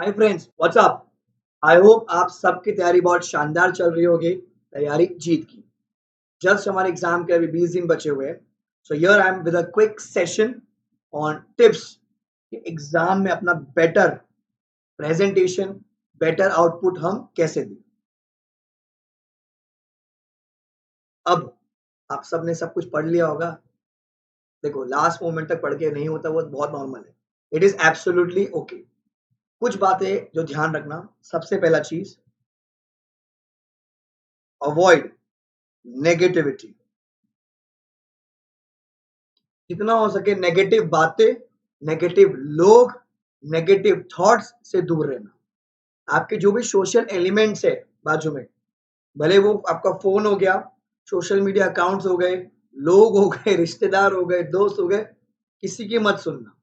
Hi friends, what's up. I hope आप सबकी तैयारी बहुत शानदार चल रही होगी। तैयारी जीत की। जस्ट हमारे एग्जाम के अभी 20 दिन बचे हुए हैं। So here I am with a quick session on tips कि एग्जाम में अपना बेटर प्रेजेंटेशन, बेटर आउटपुट हम कैसे दें। अब आप सबने सब कुछ पढ़ लिया होगा। देखो, लास्ट मोमेंट तक पढ़ के नहीं होता, वो बहुत नॉर्मल है। It is absolutely okay. कुछ बातें जो ध्यान रखना, सबसे पहला चीज, अवॉइड नेगेटिविटी। जितना हो सके नेगेटिव बातें, नेगेटिव लोग, नेगेटिव थॉट्स से दूर रहना। आपके जो भी सोशल एलिमेंट्स है बाजू में, भले वो आपका फोन हो गया, सोशल मीडिया अकाउंट्स हो गए, लोग हो गए, रिश्तेदार हो गए, दोस्त हो गए, किसी की मत सुनना।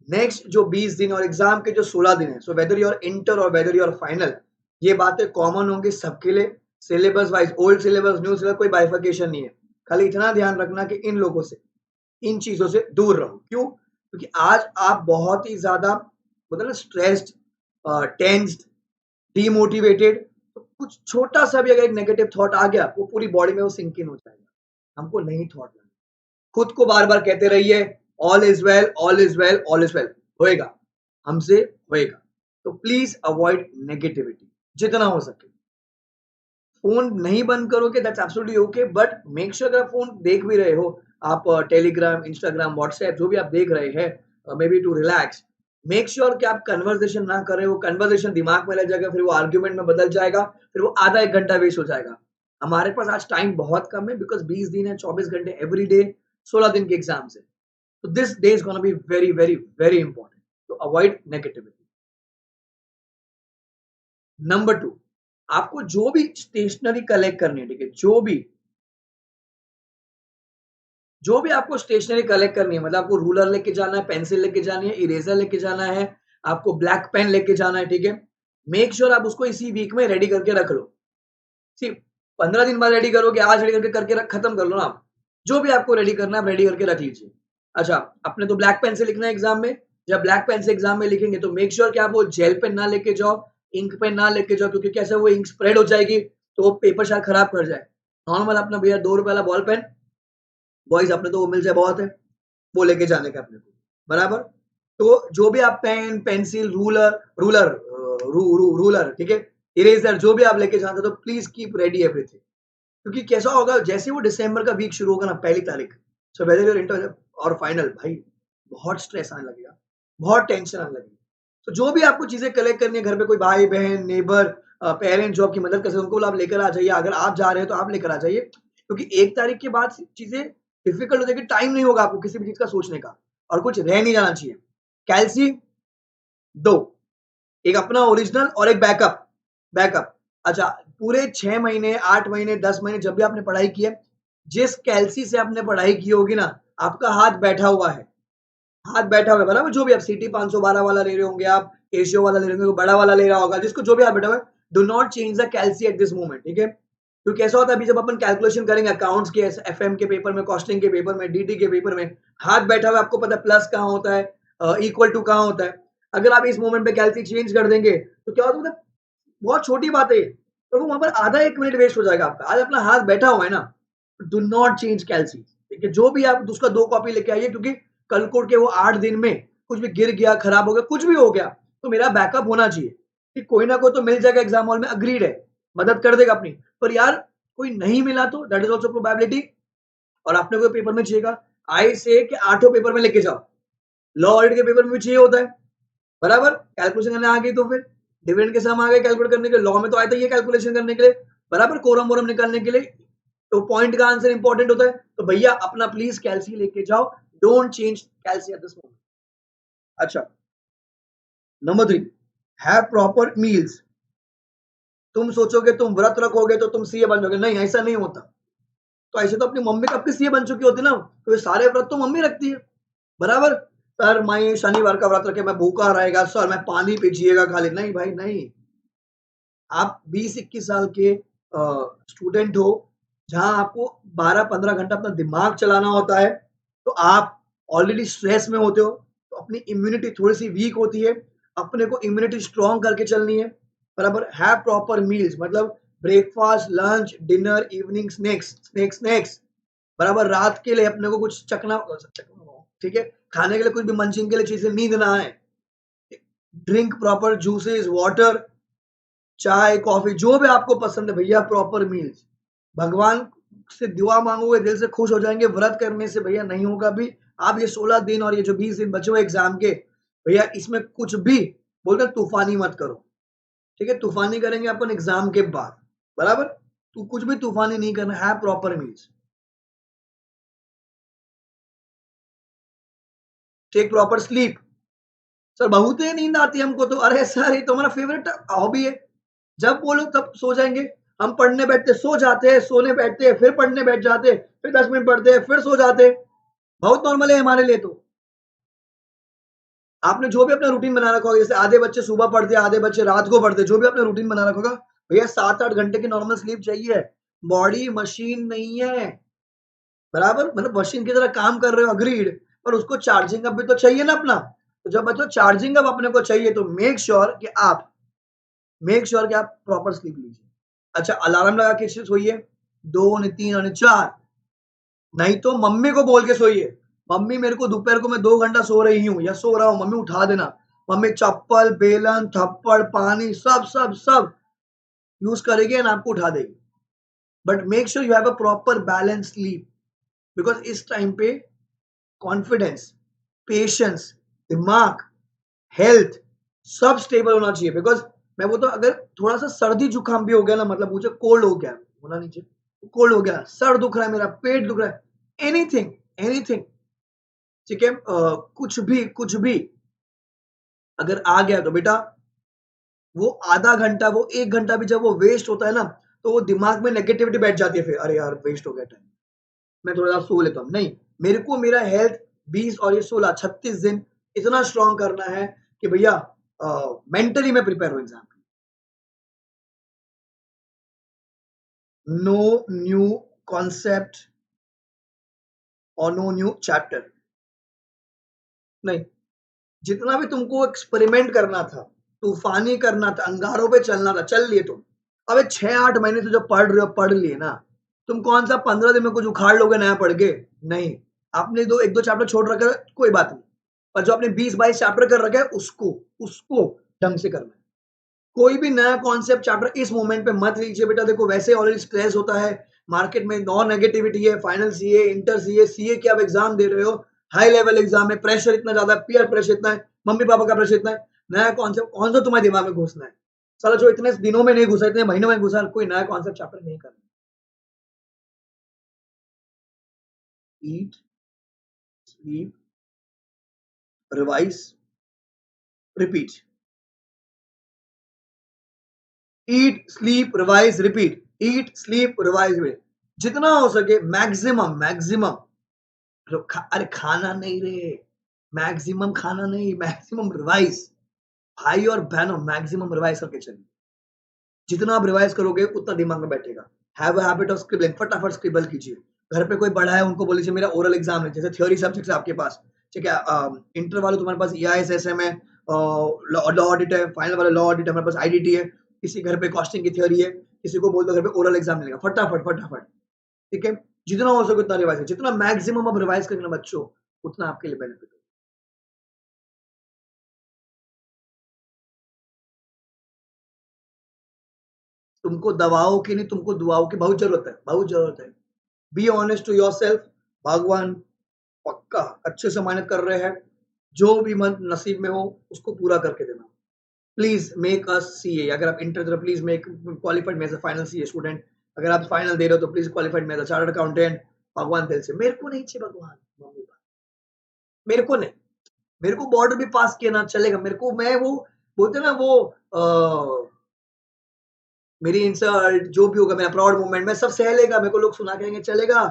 नेक्स्ट जो 20 दिन और एग्जाम के जो 16 दिन है, सो वेदर योर इंटर और वेदर योर फाइनल, ये बातें कॉमन होंगी सबके लिए। Syllabus wise, old syllabus, new syllabus, कोई बाइफिकेशन नहीं है। खाली इतना ध्यान रखना कि इन लोगों से, इन चीजों से दूर रहो। क्यों? क्योंकि आज आप बहुत ही ज्यादा, मतलब ना, स्ट्रेस्ड, टेंस्ड, डीमोटिवेटेड, तो कुछ छोटा सा भी अगर एक नेगेटिव थॉट आ गया, वो पूरी बॉडी में वो सिंक इन हो जाएगा। हमको नहीं थॉट लेना। खुद को बार बार कहते रहिए, all is well, all is well, all is well. होएगा, हमसे होएगा। तो प्लीज अवॉइड नेगेटिविटी जितना हो सके। फ़ोन नहीं बंद करोगे, that's absolutely okay, but make sure अगर आप फ़ोन देख भी रहे हो, आप टेलीग्राम, इंस्टाग्राम, व्हाट्सएप जो भी आप देख रहे हैं, maybe to relax, make sure कि आप कन्वर्सेशन ना कर रहे हो। कन्वर्सेशन दिमाग में रह जाएगा, फिर वो आर्गुमेंट में बदल जाएगा, फिर वो आधा 1 घंटा वेस्ट हो जाएगा। हमारे पास आज टाइम बहुत कम है, बिकॉज़ 20 दिन है, 24 घंटे एवरी डे, 16 दिन के एग्ज़ाम्स हैं। तो this day is gonna be very, very, very important. तो अवॉइड नेगेटिविटी। नंबर 2, आपको जो भी स्टेशनरी कलेक्ट करनी है, ठीक है? जो भी आपको स्टेशनरी कलेक्ट करनी है, मतलब आपको रूलर लेके जाना है, पेंसिल लेके जानी है, इरेजर लेके जाना है, आपको ब्लैक पेन लेके जाना है, ठीक है? मेक श्योर आप उसको इसी वीक में रेडी करके रख लो। सी 15 दिन बाद रेडी करोगे, आज रेडी करके रख खत्म कर लो ना आप। जो भी आपको रेडी करना है, आप रेडी करके रख लीजिए। अच्छा, आपने तो ब्लैक पेन से लिखना है एग्जाम में। जब ब्लैक पेन से एग्जाम में लिखेंगे, तो मेक श्योर कि आप वो जेल पेन ना लेके जाओ, इंक पेन ना लेके जाओ, क्योंकि कैसे वो इंक स्प्रेड हो जाएगी, तो वो पेपर शायद खराब कर जाए। नॉर्मल अपना भैया ₹2 वाला बॉल पेन, बॉयज अपने तो वो मिल जाए बहुत है, वो लेके जाने का अपने को, बराबर। तो जो भी आप पेन, पेंसिल, रूलर, ठीक है, इरेजर, जो भी आप लेके जाते हो, तो प्लीज कीप रेडी एवरीथिंग। क्योंकि कैसा होगा, जैसे वो दिसंबर का वीक शुरू होगा ना, 1 तारीख, सो वेदर योर इंटर और फाइनल, भाई बहुत स्ट्रेस आने लगेगा, बहुत टेंशन आने लगेगी। तो जो भी आपको चीजें कलेक्ट करनी है, घर पे कोई भाई बहन, नेबर, पेरेंट जो आपकी मदद कर सकते, उनको आप लेकर आ जाइए। अगर आप जा रहे हो तो आप लेकर आ जाइए, क्योंकि 1 तारीख के बाद चीजें डिफिकल्ट हो जाएगी, टाइम नहीं होगा आपको किसी भी चीज का सोचने का, और कुछ रह नहीं जाना चाहिए। कैल्सी दो, एक अपना ओरिजिनल और एक बैकअप। बैकअप, अच्छा, पूरे 6 महीने, 8 महीने, 10 महीने जब भी आपने पढ़ाई की है, जिस कैलसी से आपने पढ़ाई की होगी ना, आपका हाथ बैठा हुआ है। हाथ बैठा हुआ है, बराबर। जो भी आप सीटी 512 वाला ले रहे होंगे, आप एशियो वाला ले रहे होंगे, बड़ा वाला ले रहा होगा, जिसको जो भी आप बैठा हुआ है, do not change the calci at this moment, ठीक है? क्योंकि ऐसा होता है, अभी जब अपन कैलकुलेशन करेंगे अकाउंट्स के, एफएम के पेपर में, कॉस्टिंग के पेपर में, डीटी के पेपर में, हाथ बैठा हुआ है, आपको पता है प्लस कहाँ होता है, इक्वल टू कहाँ होता है। अगर आप इस मोमेंट पे कैलसी चेंज कर देंगे, तो क्या होता है, बहुत छोटी बात है, और वो वहां पर आधा 1 मिनट वेस्ट हो जाएगा आपका। आज अपना हाथ बैठा हुआ है ना, डू नॉट चेंज कैलसी, ठीक है? जो भी आप उसका 2 कॉपी लेके आइए, क्योंकि कल को के वो 8 दिन में कुछ भी गिर गया, खराब हो गया, कुछ भी हो गया, तो मेरा बैकअप होना चाहिए कि कोई ना कोई तो मिल जाएगा एग्जाम हॉल में, अग्रीड है, मदद कर देगा अपनी। पर यार, कोई नहीं मिला तो दैट इज ऑल्सो प्रोबेबिलिटी, और आपने कोई पेपर में चाहिएगा। आई से कि 8 पेपर में लेके जाओ, लॉ ऑडिट के पेपर में भी चाहिए होता है, बराबर। कैलकुलेशन करने आ गई तो फिर डिविडेंड के सम आ गए कैलकुलेट करने के, लॉ में तो आया था ये कैलकुलेशन करने के लिए, बराबर, कोरम वोरम निकालने के लिए, तो पॉइंट का आंसर इंपॉर्टेंट होता है। तो भैया अपना प्लीज कैलसी लेके जाओ, don't change calci at this moment. अच्छा, नंबर 3, हैव प्रॉपर मील्स। तुम सोचोगे तुम व्रत रखोगे तो तुम सीए बन जाओगे, नहीं, ऐसा नहीं होता। तो ऐसे तो अपनी मम्मी कब की सीए बन चुकी होती ना, तो ये सारे व्रत तो मम्मी रखती है, बराबर। सर मैं शनिवार का व्रत रखे, मैं भूखा रहेगा सर, मैं पानी पीजिएगा खाली, नहीं भाई नहीं। आप 20-21 साल के स्टूडेंट हो, जहां आपको 12-15 घंटा अपना दिमाग चलाना होता है, तो आप ऑलरेडी स्ट्रेस में होते हो, तो अपनी इम्यूनिटी थोड़ी सी वीक होती है। अपने को इम्यूनिटी स्ट्रॉन्ग करके चलनी है, बराबर। हैव प्रॉपर मील्स, मतलब breakfast, lunch, dinner, evening snacks, बराबर। रात के लिए अपने को कुछ चखना, ठीक है, खाने के लिए कुछ भी मंचिंग के लिए चीजें नहीं देना है। ड्रिंक प्रॉपर जूसेस, वाटर, चाय, कॉफी, जो भी आपको पसंद है भैया, प्रॉपर मील्स। भगवान से दुआ मांगोगे, दिल से खुश हो जाएंगे। व्रत करने से भैया नहीं होगा भी। आप ये 16 दिन और ये जो 20 दिन बचे हुए एग्जाम के, भैया इसमें कुछ भी बोलते हैं तूफानी मत करो, ठीक है। तूफानी करेंगे अपन एग्जाम के बाद, बराबर। तो कुछ भी तूफानी नहीं करना है, proper meals, take proper sleep. Sir बहुत ही नींद आती है हमको तो। अरे सर ये तो हमारा फेवरेट हॉबी है। जब बोलो तब सो जाएंगे। हम पढ़ने बैठते सो जाते हैं, सोने बैठते हैं फिर पढ़ने बैठ जाते, फिर 10 मिनट पढ़ते हैं फिर सो जाते। बहुत नॉर्मल है हमारे लिए तो। आपने जो भी अपना रूटीन बना रखा होगा, जैसे आधे बच्चे सुबह पढ़ते हैं, आधे बच्चे रात को पढ़ते हैं, जो भी अपना रूटीन बना रखा होगा, भैया 7-8 घंटे की नॉर्मल स्लीप चाहिए। बॉडी मशीन नहीं है, बराबर। मतलब मशीन की तरह काम कर रहे हो, अग्रीड, पर उसको चार्जिंग अप भी तो चाहिए ना अपना। तो जब बच्चों चार्जिंग अप अपने को चाहिए, तो मेक श्योर कि आप प्रॉपर स्लीप लीजिए। अच्छा, अलार्म लगा के सोइए, 2 और 3 और 4, नहीं तो मम्मी को बोल के सोइए, मम्मी मेरे को दोपहर को मैं 2 घंटा सो रही हूँ या सो रहा हूँ, मम्मी उठा देना। मम्मी चप्पल, बेलन, थप्पड़, पानी, सब सब सब यूज करेगी एंड आपको उठा देगी। But make sure you have a proper balance sleep, because इस टाइम पे कॉन्फिडेंस, पेशेंस, दिमाग, हेल्थ सब स्टेबल होना चाहिए। बिकॉज मैं बोलता हूँ, अगर थोड़ा सा सर्दी जुकाम भी हो गया ना, मतलब मुझे कोल्ड हो गया, होना नहीं चाहिए, कोल्ड हो गया, सर दुख रहा है, मेरा पेट दुख रहा है, एनीथिंग एनीथिंग, ठीक है, कुछ भी अगर आ गया तो बेटा, वो आधा घंटा, वो 1 घंटा भी जब वो वेस्ट होता है ना, तो वो दिमाग में नेगेटिविटी बैठ जाती है। फिर अरे यार वेस्ट हो गया टाइम, मैं थोड़ा सा सो लेता हूँ। नहीं, मेरे को मेरा हेल्थ 20 और ये 16 36 दिन इतना स्ट्रांग करना है कि भैया मेंटली मैं प्रिपेयर हूँ एग्जाम के। नो न्यू कॉन्सेप्ट और नो न्यू चैप्टर, नहीं। जितना भी तुमको एक्सपेरिमेंट करना था, तूफानी करना था, अंगारों पे चलना था, चल लिए तुम। अबे 6-8 महीने से जो पढ़ रहे हो पढ़ लिए ना। तुम कौन सा 15 दिन में कुछ उखाड़ लोगे नया पढ़ के? नहीं। आपने दो एक दो चैप्टर छोड़ रखा है, कोई बात नहीं, पर जो आपने 20-22 चैप्टर कर रखा है, उसको उसको ढंग से करना है। कोई भी नया कॉन्सेप्ट चैप्टर इस मोमेंट पे मत लीजिए बेटा। देखो वैसे ऑलरेडी स्ट्रेस होता है, मार्केट में नॉन नेगेटिविटी है, final CA, inter CA, CA के आप एग्जाम दे रहे हो, हाई लेवल एग्जाम है, प्रेशर इतना ज्यादा है, पीयर प्रेशर इतना है, मम्मी पापा का प्रेशर इतना है। नया कॉन्सेप्ट कौन सा तुम्हारे दिमाग में घुसना है? साला जो इतने दिनों में नहीं घुसा, इतने महीनों में घुसा, कोई नया कॉन्सेप्ट चैप्टर नहीं करना। ईट, स्लीप, रिवाइज, रिपीट। ईट, स्लीप, रिवाइज, रिपीट। ईट, स्लीप, रिवाइज, रिपीट। जितना हो सके मैक्सिमम मैक्सिमम। अरे खाना नहीं रे, मैक्सिमम खाना नहीं, मैक्सिमम रिवाइज। भाई और बहनों, मैक्सिमम रिवाइज करके चलिए। जितना आप रिवाइज करोगे उतना दिमाग में बैठेगा। Have a habit of scribbling, फटाफट स्क्रिबल कीजिए। घर पे कोई बड़ा है, उनको बोलिए मेरा ओरल एग्जाम है, जैसे थ्योरी सब्जेक्ट्स है आपके पास, ठीक है, इंटर वाले तुम्हारे पास ईआईएस, एसएम है, लॉ ऑडिट है, फाइनल वाला लॉ ऑडिट है, हमारे पास आईडीटी है, किसी घर पे कॉस्टिंग की थ्योरी है, किसी को बोल दो घर पे ओरल एग्जाम मिलेगा, फटाफट फटाफट, ठीक है। जितना हो सके उतना रिवाइज, जितना मैक्सिमम आप रिवाइज करेंगे ना बच्चों, उतना आपके लिए बेनिफिट है। तुमको दवाओं की नहीं, तुमको दुआओं की बहुत जरूरत है, बहुत जरूरत है। Be honest to yourself. भगवान पक्का अच्छे से मेहनत कर रहे हैं, जो भी मन नसीब में हो उसको पूरा करके देना। Please make us CA. अगर आप इंटर दे रहे हो, please make qualified me as a final CA student. अगर आप फाइनल दे रहे हो तो please qualified me as a chartered accountant. भगवान दिल से, मेरे को नहीं चाहिए भगवान, मम्मी पापा, मेरे को नहीं। मेरे को बॉर्डर भी पास किया ना चलेगा, मेरे को, मैं वो बोलते ना वो मेरी इंसल्ट जो भी होगा, मेरा प्राउड मोमेंट मैं सब सह लेगा, मेरे को लोग सुना कहेंगे चलेगा,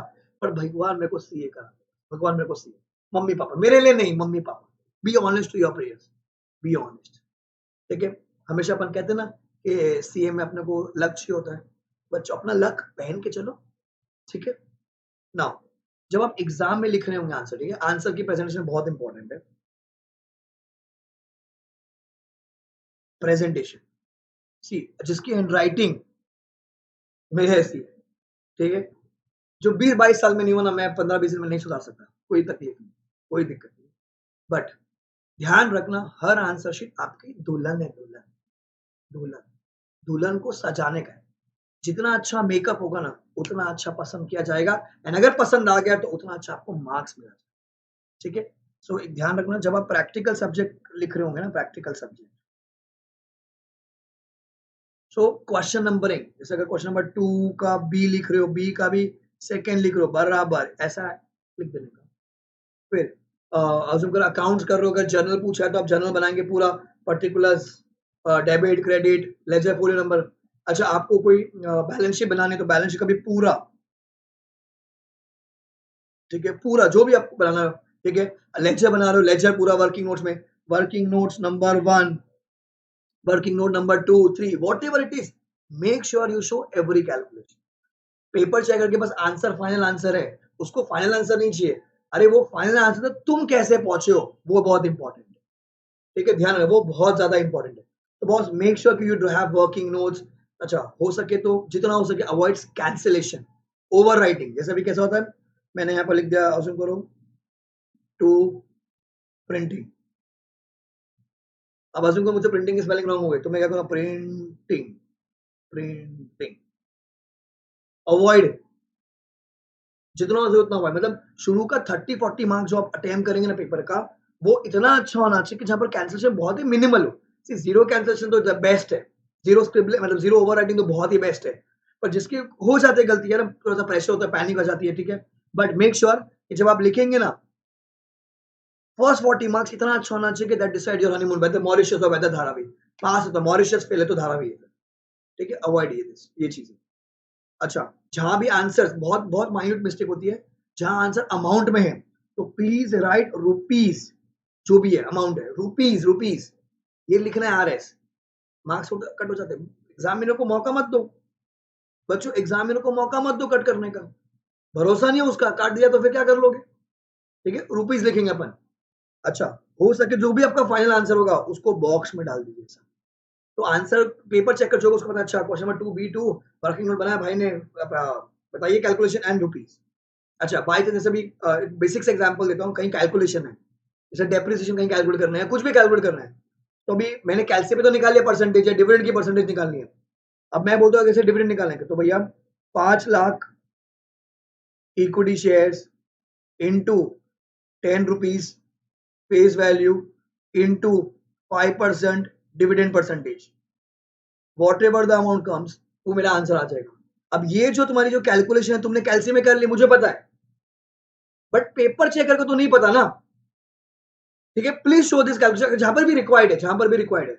पर भगवान मेरे को सीए करा, भगवान मेरे को सीए। मम्मी पापा मेरे लिए नहीं, mummy papa. Be honest to your prayers, be honest, ठीक है। हमेशा अपन कहते हैं ना कि सीए में अपने को लक्ष्य होता है, बच्चों अपना लक पहन के चलो, ठीक है। नाउ जब आप एग्जाम में लिख रहे होंगे आंसर, ठीक है, आंसर की प्रेजेंटेशन बहुत इंपॉर्टेंट है। प्रेजेंटेशन। सी जिसकी हैंडराइटिंग मेरे ऐसी है, ठीक है, जो 20-22 साल में नहीं हुआ ना, मैं 15-20 दिन में नहीं सुधार सकता, कोई तकलीफ नहीं, कोई दिक्कत नहीं। बट ध्यान रखना, हर आंसर शीट आपकी दुल्हन है, दुल्हन, दुल्हन, दुल्हन को सजाने का है। जितना अच्छा मेकअप होगा ना, उतना अच्छा पसंद किया जाएगा, एंड अगर पसंद आ गया तो उतना अच्छा आपको मार्क्स मिला जाएगा, ठीक है? सो एक ध्यान रखना, जब आप प्रैक्टिकल सब्जेक्ट लिख रहे होंगे ना, practical subject, so question numbering, जैसे अगर क्वेश्चन नंबर 2 का बी लिख रहे हो, बी का भी सेकंड लिख रहे हो, बराबर ऐसा लिख देने का। फिर अज्यूम करो अकाउंट्स कर रहे हो, अगर जर्नल पूछा है तो आप जर्नल बनाएंगे पूरा, particulars, debit, credit, ledger, folio number. अच्छा, आपको कोई बैलेंस शीट बनानी है तो बैलेंस शीट का भी पूरा, ठीक है, पूरा जो भी आपको बनाना है, ठीक है। लेजर बना रहे हो, लेजर पूरा वर्किंग नोट्स में, working notes number 1, working note number 2, 3, whatever it is, make sure you show every calculation. Paper checker के पास आंसर फाइनल आंसर है, उसको फाइनल आंसर नहीं चाहिए। अरे वो फाइनल आंसर था, तुम कैसे पहुंचे हो, वो बहुत इंपॉर्टेंट है, ठीक है, ध्यान रखो, वो बहुत ज्यादा इंपॉर्टेंट है। तो बॉस मेक श्योर कि you do have working notes. अच्छा, हो सके तो जितना हो सके अवॉइड कैंसिलेशन, ओवर राइटिंग। जैसे अभी कैसा होता है, मैंने यहाँ पर लिख दिया, अज्यूम करो टू प्रिंटिंग। अब अज्यूम करो मुझसे प्रिंटिंग की स्पेलिंग रॉन्ग हो गई, तो मैं क्या करूँगा, प्रिंटिंग, प्रिंटिंग, अवॉइड जितना हो सके उतना अवॉइड। मतलब शुरू का 30-40 मार्क्स जो आप अटेम्प्ट करेंगे ना पेपर का, वो इतना अच्छा होना चाहिए कि जहाँ पर कैंसलेशन बहुत ही मिनिमल हो। सी जीरो कैंसलेशन तो बेस्ट है, जीरो स्क्रिबलिंग मतलब जीरो ओवर राइटिंग तो बहुत ही बेस्ट है। पर जिसकी हो जाती है गलती है ना, थोड़ा सा प्रेशर होता है, पैनिक हो जाती है, ठीक है। बट मेक श्योर कि जब आप लिखेंगे ना, फर्स्ट 40 मार्क्स इतना अच्छा होना चाहिए कि that decide your honeymoon, whether Mauritius और वेदर धारावी। पास होता है मॉरिशस पहले तो धारावी है, ठीक है, अवॉइड ये चीजें। अच्छा, जहां भी आंसर बहुत बहुत माइन्यूट मिस्टेक होती है, जहां आंसर अमाउंट में है तो प्लीज राइट रुपीज, जो भी है अमाउंट है, रुपीज रुपीज, ये लिखना है आरएस, मार्क्स कट हो जाते हैं। एग्जामिनर को मौका मत दो, बच्चों एग्जामिनर को मौका मत दो कट करने का, भरोसा नहीं है उसका, काट दिया तो फिर क्या कर लोगे, ठीक है, रुपीज लिखेंगे अपन। अच्छा, हो सके जो भी आपका फाइनल आंसर होगा उसको बॉक्स में डाल दीजिए, तो आंसर पेपर चेक कर, जो उसको पता, अच्छा question number 2 B2 working note बनाया भाई ने, बताइए कैलकुलेशन एंड रुपीज। अच्छा, बाई चांस जैसे भी बेसिक से एग्जांपल देता हूँ, कहीं कैलकुलेशन है, जैसे डेप्रिसिएशन कहीं कैलकुलेट करना है, कुछ भी कैलकुलेट करना है, तो अभी मैंने कैलसी पे तो निकाल लिया परसेंटेज, या डिविडेंड की परसेंटेज निकालनी है। अब मैं बोलता हूँ कैसे डिविडेंड निकालने के, तो भैया 5 lakh equity shares into 10 rupees face value into 5% dividend percentage, what ever the amount comes, वो मेरा आंसर आ जाएगा। अब ये जो तुम्हारी जो कैलकुलेशन है तुमने कैलसी में कर ली, मुझे पता है, बट पेपर चेकर को तो नहीं पता ना, ठीक है। प्लीज शो दिस कैलकुलेशन जहां पर भी रिक्वायर्ड है, जहां पर भी रिक्वायर्ड है।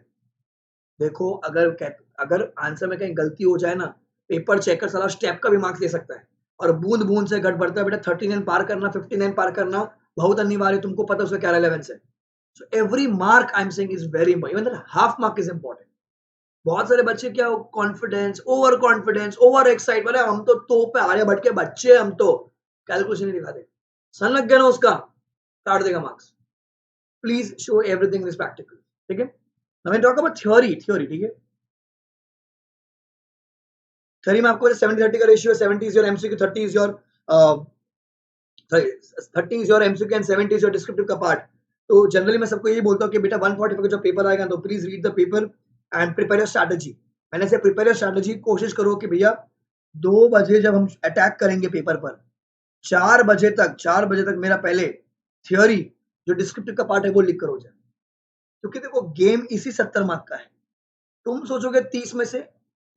देखो, अगर आंसर में कहीं गलती हो जाए ना, पेपर चेकर सारा स्टेप का भी मार्क्स दे सकता है, और बूंद बूंद से घट बढ़ता है बेटा, 39 पार करना, 59 पार करना बहुत अनिवार्य, तुमको पता है उसका क्या रेलेवेंस है। So every mark I am saying is very important, even half mark is important. बहुत सारे बच्चे क्या, कॉन्फिडेंस, ओवर एक्साइट, बोले हम तो तोप पे आर्य भट्ट के बच्चे, हम तो कैलकुलेशन नहीं दिखाते, सन लग गया ना उसका, काट देगा marks. Please show everything is practical, ठीक है। Now when talk about theory, ठीक है, थ्योरी में आपको 70-30 का ratio, 70 is your MCQ, 30 is your 30 is your MCQ and 70 is your descriptive का पार्ट। तो जनरली मैं सबको यही बोलता हूँ कि बेटा 145 का जब पेपर आएगा तो please read the paper and prepare your strategy. मैंने से प्रिपेयर योर स्ट्रैटेजी, कोशिश करो कि भैया 2 बजे जब हम अटैक करेंगे पेपर पर, 4 बजे तक मेरा पहले थियोरी जो डिस्क्रिप्टिव का पार्ट है वो लिख कर हो जाए, क्योंकि देखो गेम इसी 70 मार्क का है। तुम सोचोगे 30 में से,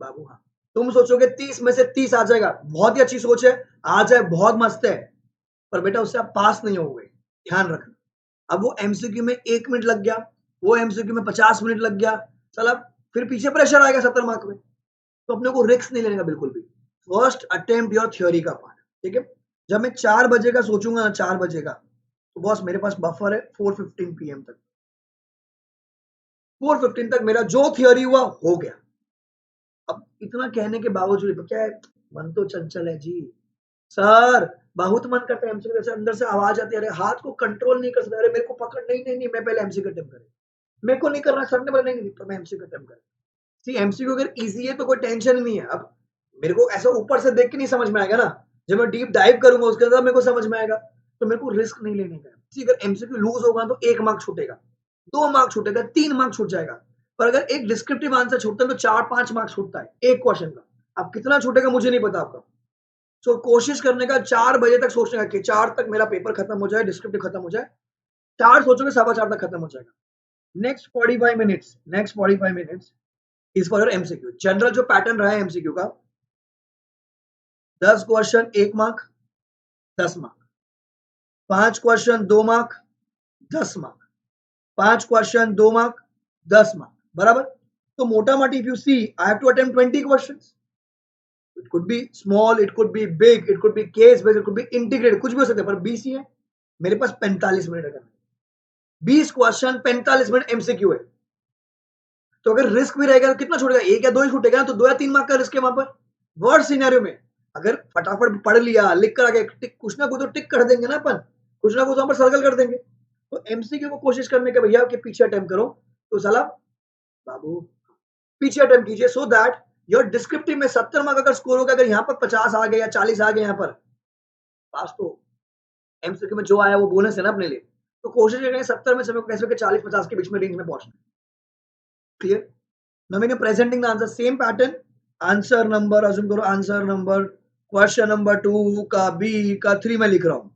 बाबू हाँ, तुम सोचोगे 30 में से 30 आ जाएगा, बहुत ही अच्छी सोच है, आ जाए बहुत मस्त है, पर बेटा उससे आप पास नहीं होगे, ध्यान रखना। अब वो एमसीक्यू में 1 मिनट लग गया, वो एमसीक्यू में 50 मिनट लग गया, चल अब फिर पीछे प्रेशर आएगा 70 मार्क में, तो अपने को रिस्क नहीं लेने का बिल्कुल भी। फर्स्ट अटेम्प्ट योर थ्योरी का पार्ट, ठीक है। जब मैं 4 बजे का सोचूंगा ना, 4 बजे का, तो बॉस मेरे पास बफर है 4:15 PM तक, 4:15 तक मेरा जो थियोरी हुआ हो गया। अब इतना कहने के बावजूद क्या है, मन तो चंचल है जी सर, बहुत मन करता है एमसीक्यू, जैसे अंदर से आवाज आती है, अरे हाथ को कंट्रोल नहीं कर सकता, अरे मेरे को पकड़, नहीं नहीं नहीं, मैं पहले एमसीक्यू अटेम्प्ट करें। मेरे को नहीं करना, सर ने बोला नहीं तो मैं एमसीक्यू अटेम्प्ट कर। सी एमसीक्यू अगर इजी है तो कोई टेंशन नहीं है। अब मेरे को ऐसा ऊपर से देख के नहीं समझ में आएगा ना, जब मैं डीप डाइव करूंगा उसके अंदर मेरे को समझ में आएगा। तो मेरे को रिस्क नहीं लेने का है। सी अगर एमसीक्यू लूज होगा तो 1 मार्क छूटेगा, 2 मार्क छूटेगा, 3 मार्क छूट जाएगा। पर अगर एक डिस्क्रिप्टिव आंसर छूटता है तो 4-5 मार्क छूटता है एक क्वेश्चन का। अब कितना छूटेगा मुझे नहीं पता आपका। सो कोशिश करने का 4 बजे तक सोचने का कि 4 तक मेरा पेपर खत्म हो जाए, डिस्क्रिप्टिव खत्म हो जाए। 4 सोचोगे 4:15 तक खत्म हो जाएगा। Next 45 minutes is for your MCQ. General जो पैटर्न रहा है एमसीक्यू का, 10 question 1 mark 10 mark, 5 question 2 mark 10 mark, 5 question 2 mark 10 mark, बराबर। तो मोटा मोटी if you see I have to attempt 20 questions. It could be small, it could be big, it could be case based, it could be integrated, कुछ भी हो सकता है। पर 20 ही है, मेरे पास 45 मिनट है। 20 क्वेश्चन 45 मिनट एमसीक्यू है। तो अगर रिस्क भी रहेगा तो कितना छूटेगा, 1 या 2 ही छूटेगा ना, तो 2 या 3 मार्क का रिस्क है वहां पर। वर्स्ट सिनेरियो में अगर फटाफट पढ़ लिया, लिख कर आगे टिक, कुछ ना कुछ तो टिक कर देंगे ना अपन, कुछ ना कुछ वहां पर सर्कल कर देंगे। तो एमसीक्यू को कोशिश करने के भैया के पीछे अटेम्प्ट करो, तो साला बाबू पीछे अटेम्प्ट कीजिए, सो दैट योर डिस्क्रिप्टिव में 70 मार्क अगर स्कोर होगा, अगर यहाँ पर 50 आ गए या 40 आ गए यहाँ पर पास, तो एमसीक्यू में जो आया वो बोनस है ना अपने लिए। तो कोशिश करेंगे 70 में से कैसे 40-50 के बीच में रेंज में पहुंचना। Clear? Now when you're presenting the answer, same pattern, answer number assume करो, आंसर नंबर क्वेश्चन नंबर 2 का बी का 3 में लिख रहा हूं,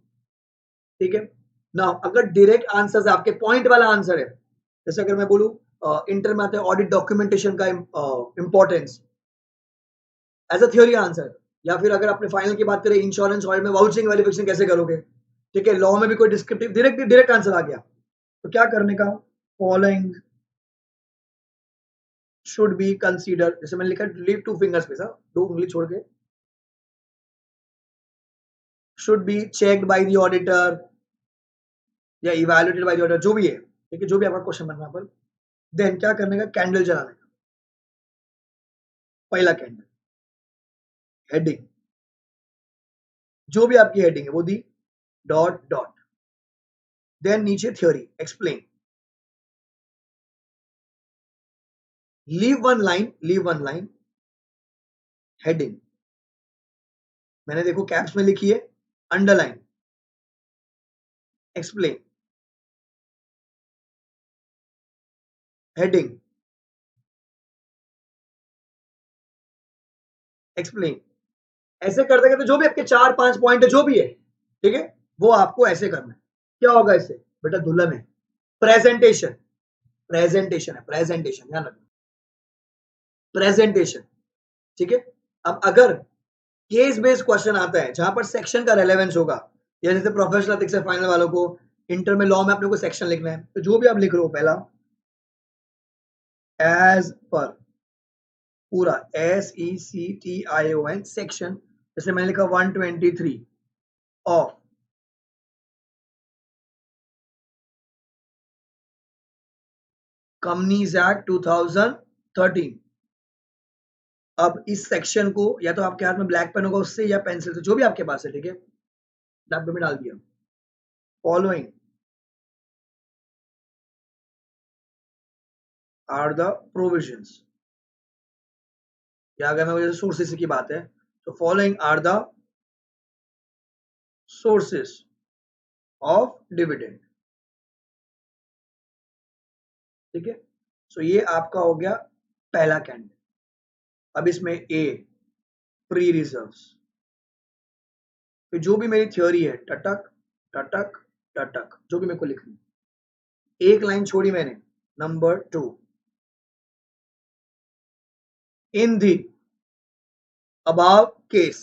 ठीक है ना। अगर डायरेक्ट आंसर है, आपके पॉइंट वाला आंसर है, जैसे अगर मैं बोलूं इंटर में आते हैं ऑडिट डॉक्यूमेंटेशन का importance as a theory answer, या फिर अगर आपने फाइनल की बात करें इंश्योरेंस ऑडिट में वाउचिंग वेरिफिकेशन कैसे करोगे, ठीक है। लॉ में भी कोई डिस्क्रिप्टिव डायरेक्ट आंसर आ गया, तो क्या करने का, फॉलोइंग शुड बी कंसीडर, जैसे मैंने लिखा लीव 2 फिंगर्स पे सर, 2 उंगली छोड़ के, should be checked by the auditor या इवैल्यूएटेड बाय द ऑडिटर, जो भी है, ठीक है, जो भी आपका क्वेश्चन बनना पर। देन क्या करने का, कैंडल जलाने का, पहला कैंडल, हेडिंग, जो भी आपकी हेडिंग है वो दी, डॉट डॉट, देन नीचे theory explain, leave one line, heading मैंने देखो कैप्स में लिखी है, अंडरलाइन, एक्सप्लेन, हेडिंग, एक्सप्लेन। ऐसे करते करते जो भी आपके 4-5 पॉइंट है, जो भी है, ठीक है, वो आपको ऐसे करना है। क्या होगा इससे बेटा, दुल्हन है, प्रेजेंटेशन, प्रेजेंटेशन है, प्रेजेंटेशन, ध्यान रखना, प्रेजेंटेशन, ठीक है। अब अगर केस बेस्ड क्वेश्चन आता है जहां पर सेक्शन का रेलेवेंस होगा, या जैसे प्रोफेशनल एथिक्स है फाइनल वालों को, इंटर में लॉ में अपने को सेक्शन लिखना है, तो जो भी आप लिख रहे हो पहला एज पर, पूरा SECTION सेक्शन, जैसे मैंने लिखा 123 ऑफ कंपनीज एक्ट 2013। अब इस सेक्शन को या तो आपके हाथ में ब्लैक पेन होगा उससे, या पेंसिल से, जो भी आपके पास है, ठीक है, डब्बे में डाल दिया। फॉलोइंग आर द प्रोविजंस, या अगर मैं जैसे सोर्सेस की बात है तो following are the sources of dividend, ठीक है। सो ये आपका हो गया पहला कैंडिडेट। अब इसमें ए प्री रिजर्व्स, फिर जो भी मेरी थ्योरी है, टटक टटक टटक, जो भी मेरे को लिखनी, एक लाइन छोड़ी मैंने, number 2, in the above case,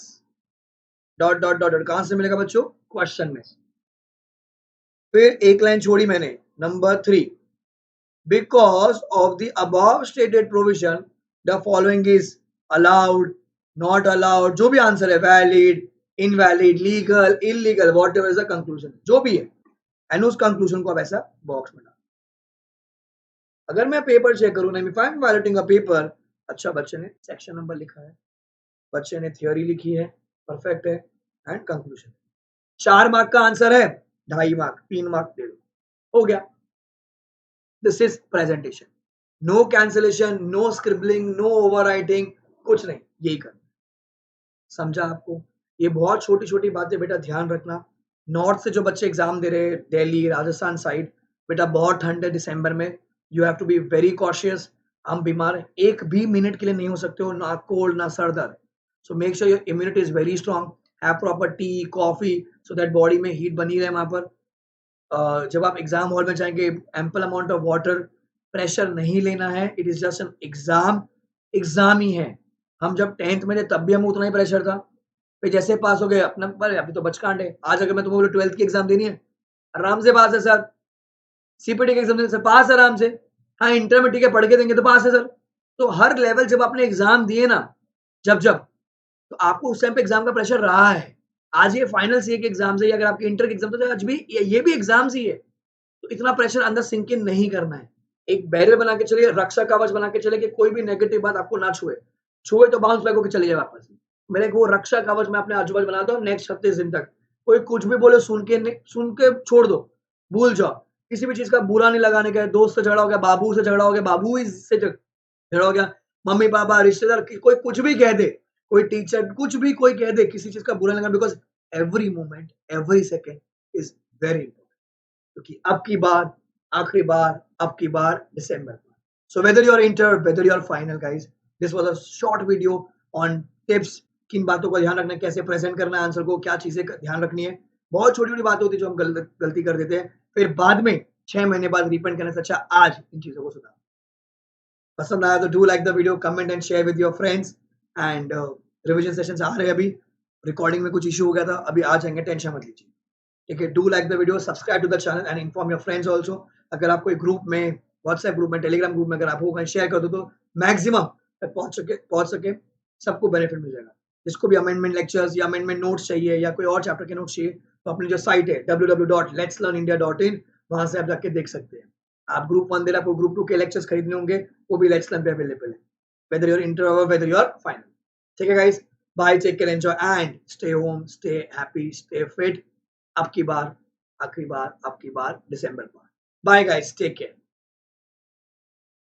dot dot dot dot, कहां से मिलेगा बच्चों, क्वेश्चन में। फिर एक लाइन छोड़ी मैंने, number 3, because of the above stated provision the following is allowed, not allowed, जो भी आंसर है, valid, invalid, legal, illegal, what ever is the conclusion, जो भी है, एंड उस कंक्लूजन को आप ऐसा बॉक्स में डाल। अगर मैं पेपर चेक करूं, नहीं फाइंड वायलेटिंग अ पेपर, अच्छा बच्चे ने सेक्शन नंबर लिखा है, बच्चे ने थ्योरी लिखी है, परफेक्ट है, एंड कंक्लूजन, 4 मार्क का आंसर है, 2.5 मार्क, 3 मार्क दे दो, हो गया। This is presentation, no cancellation, no scribbling, no over writing, कुछ नहीं, यही करना। समझा आपको? ये बहुत छोटी छोटी बातें बेटा ध्यान रखना। नॉर्थ से जो बच्चे एग्जाम दे रहे हैं, दिल्ली राजस्थान साइड, बेटा बहुत ठंड है दिसंबर में, you have to be very cautious. हम बीमार एक भी मिनट के लिए नहीं हो सकते हो, ना कोल्ड ना सर दर्द। So make sure your immunity is very strong, have proper tea coffee so that body में हीट बनी रहे वहां पर। जब आप एग्जाम हॉल में जाएंगे, ample amount of water, pressure नहीं लेना है, it is just an exam, exam ही है। हम जब 10th में थे तब भी हम उतना ही प्रेशर था, फिर जैसे पास हो गए अपना, पर अभी तो बचकांड है। आज अगर मैं तुम्हें बोलूं 12th की एग्जाम देनी है, आराम से पास है सर। सीपीटी की एग्जाम देने से पास है आराम से। हाँ इंटर में ठीक है पढ़ के देंगे तो पास है सर। तो हर लेवल जब आपने एग्जाम दिए ना, जब जब, तो आपको उस टाइम पे एग्जाम का प्रेशर रहा है। आज ये फाइनल सी के एग्जाम से, अगर आपके इंटर के एग्जाम तो आज भी ये भी एग्जाम ही है। तो इतना प्रेशर अंदर सिंक इन नहीं करना है। एक बैरियर बना के चलिए, रक्षा कवच बना के चलिए कि कोई भी नेगेटिव बात आपको ना छुए, छुए तो बाउंस बैक होकर चले जाए वापस। मेरे को रक्षा कवच मैं अपने आजू बाजू बनाता हूँ नेक्स्ट 36 दिन तक। कोई कुछ भी बोले सुन के छोड़ दो, भूल जाओ। किसी भी चीज का बुरा नहीं लगाने का। दोस्त से झगड़ा हो गया, बाबू से झगड़ा हो गया, बाबू से झगड़ा हो गया, मम्मी पापा रिश्तेदार, कोई कुछ भी कह दे, कोई टीचर कुछ भी कोई कह दे, किसी चीज का बुरा लगा, because every moment every second is very important. क्योंकि अब की बार दिसंबर। So whether your inter, whether your final guys, this was a short video on tips, किन बातों का ध्यान रखना है, कैसे प्रेजेंट करना है आंसर को, क्या चीजें ध्यान रखनी है। बहुत छोटी छोटी बातें होती है जो हम गलती कर देते हैं, फिर बाद में 6 महीने बाद रिपेंट करने से अच्छा आज इन चीजों को सुधार। पसंद आया तो do like the video, comment and share with your friends. And revision sessions आ रहे हैं अभी, रिकॉर्डिंग में कुछ इशू हो गया था, अभी आ जाएंगे, टेंशन मत लीजिए। ठीक है, do like the video, subscribe to the channel and inform your friends also. अगर आप कोई ग्रुप में, व्हाट्सएप ग्रुप में, टेलीग्राम ग्रुप में अगर आप हो कहीं शेयर कर दो तो मैक्सिमम तक पहुंच सके, सबको बेनिफिट मिल जाएगा। जिसको भी अमेंडमेंट लेक्चर्स या अमेंडमेंट नोट्स चाहिए या कोई और चैप्टर के नोट्स चाहिए, तो अपनी जो साइट है www.letslearnindia.in, वहां से आप जाके देख सकते हैं। आप ग्रुप 1 दे रहे, आपको ग्रुप 2 के लेक्चर्स खरीदने होंगे, वो भी लेट्स लर्न पे अवेलेबल है, वेदर योर इंटर और वेदर योर फाइनल। ठीक है guys, bye, take care, enjoy and stay home, stay happy, stay fit. आपकी बार, आखिरी बार, आपकी बार, दिसंबर बार। Bye guys, take care.